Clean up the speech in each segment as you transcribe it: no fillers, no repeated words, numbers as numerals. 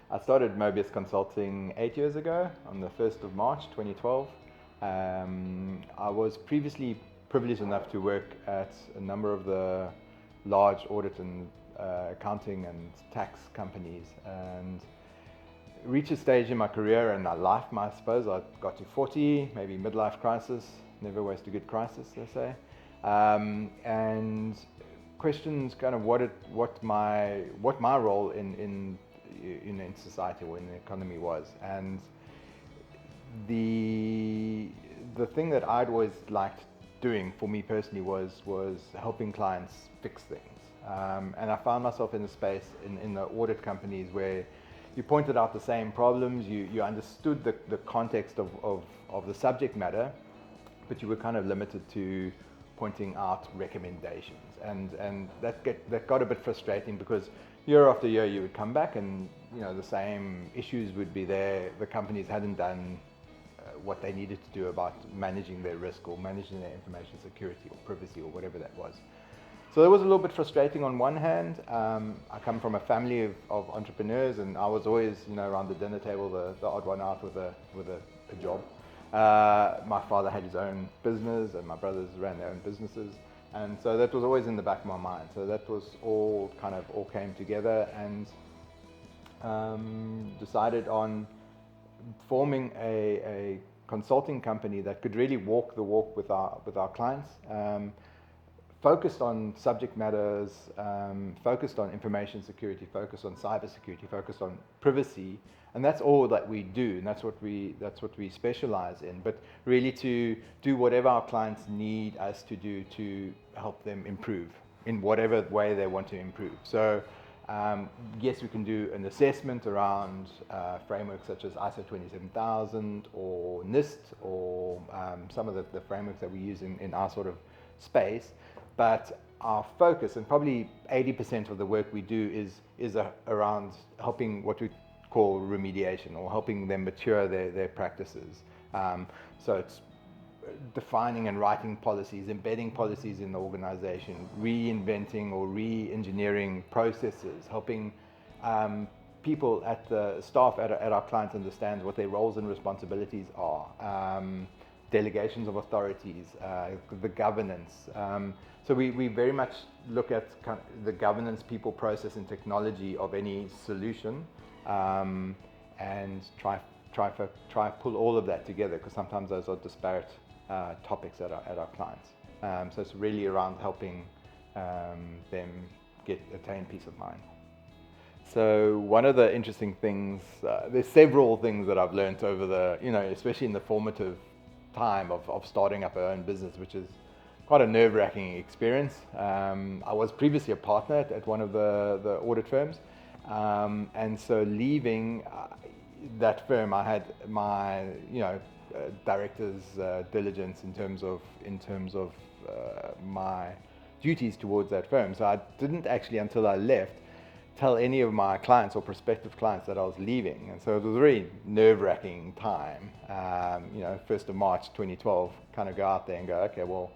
I started Mobius Consulting 8 years ago on the 1st of March 2012. I was previously privileged enough to work at a number of the large audit and accounting and tax companies, and reached a stage in my career and my life, I suppose. I got to 40, maybe midlife crisis. Never waste a good crisis, they say. And questions kind of what my role in society or in the economy was. And the thing that I'd always liked doing for me personally was helping clients fix things. And I found myself in a space in the audit companies where you pointed out the same problems, you understood the context of the subject matter, but you were kind of limited to pointing out recommendations. And that got a bit frustrating, because year after year you would come back and the same issues would be there. The companies hadn't done what they needed to do about managing their risk or managing their information security or privacy or whatever that was. So it was a little bit frustrating on one hand. I come from a family of entrepreneurs, and I was always, around the dinner table, the odd one out with a job. My father had his own business, and my brothers ran their own businesses, and so that was always in the back of my mind. So that was all came together, and decided on forming a consulting company that could really walk the walk with our clients. Focused on subject matters, focused on information security, focused on cyber security, focused on privacy, and that's all that we do, and that's what we specialize in. But really to do whatever our clients need us to do to help them improve in whatever way they want to improve. So yes, we can do an assessment around frameworks such as ISO 27000 or NIST or some of the frameworks that we use in our sort of space. But our focus, and probably 80% of the work we do, is around helping what we call remediation, or helping them mature their practices. So it's defining and writing policies, embedding policies in the organization, reinventing or re-engineering processes, helping people staff at our clients understand what their roles and responsibilities are, delegations of authorities, the governance. So we very much look at the governance, people, process, and technology of any solution, and try pull all of that together, because sometimes those are disparate topics at our clients. So it's really around helping them attain peace of mind. So one of the interesting things, there's several things that I've learned over especially in the formative time of starting up our own business, which is quite a nerve-wracking experience. I was previously a partner at one of the audit firms, and so leaving that firm, I had my director's diligence in terms of my duties towards that firm. So I didn't actually, until I left, tell any of my clients or prospective clients that I was leaving. And so it was a very nerve-wracking time. 1st of March 2012, kind of go out there and go, okay, well,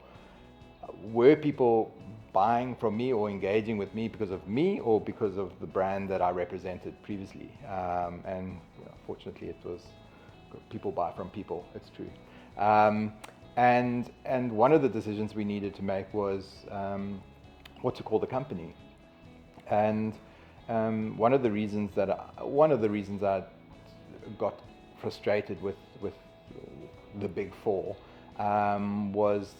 were people buying from me or engaging with me because of me or because of the brand that I represented previously? And fortunately, it was people buy from people. It's true. And one of the decisions we needed to make was what to call the company. And one of the reasons I got frustrated with the Big Four was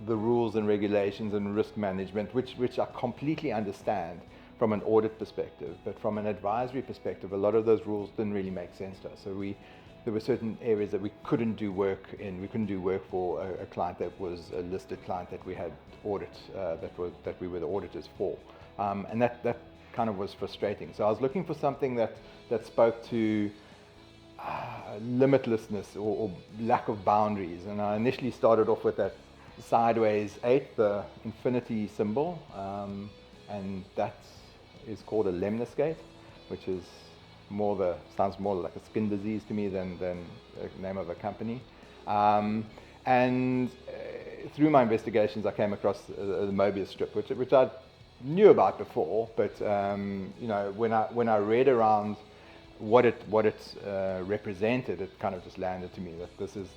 the rules and regulations and risk management, which I completely understand from an audit perspective, but from an advisory perspective, a lot of those rules didn't really make sense to us. So there were certain areas that we couldn't do work in. We couldn't do work for a client that was a listed client that we had audit, that we were the auditors for, and that kind of was frustrating. So I was looking for something that spoke to limitlessness or lack of boundaries, and I initially started off with that sideways 8, the infinity symbol, and that is called a lemnis gate, which is sounds more like a skin disease to me than the name of a company. And through my investigations, I came across the Mobius strip, which I knew about before, but when I read around what it represented, it kind of just landed to me that this is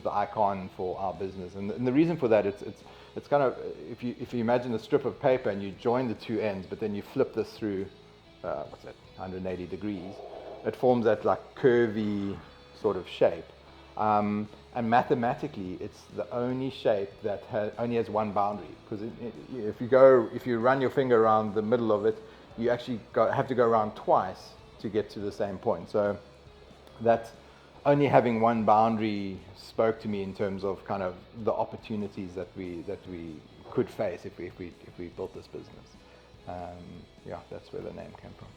the icon for our business. And the reason for that, it's kind of, if you imagine a strip of paper and you join the two ends, but then you flip this through, what's that, 180 degrees, it forms that like curvy sort of shape. And mathematically, it's the only shape that only has one boundary. Because if you run your finger around the middle of it, you actually have to go around twice to get to the same point. So that only having one boundary spoke to me in terms of kind of the opportunities that we could face if we built this business. Yeah, that's where the name came from.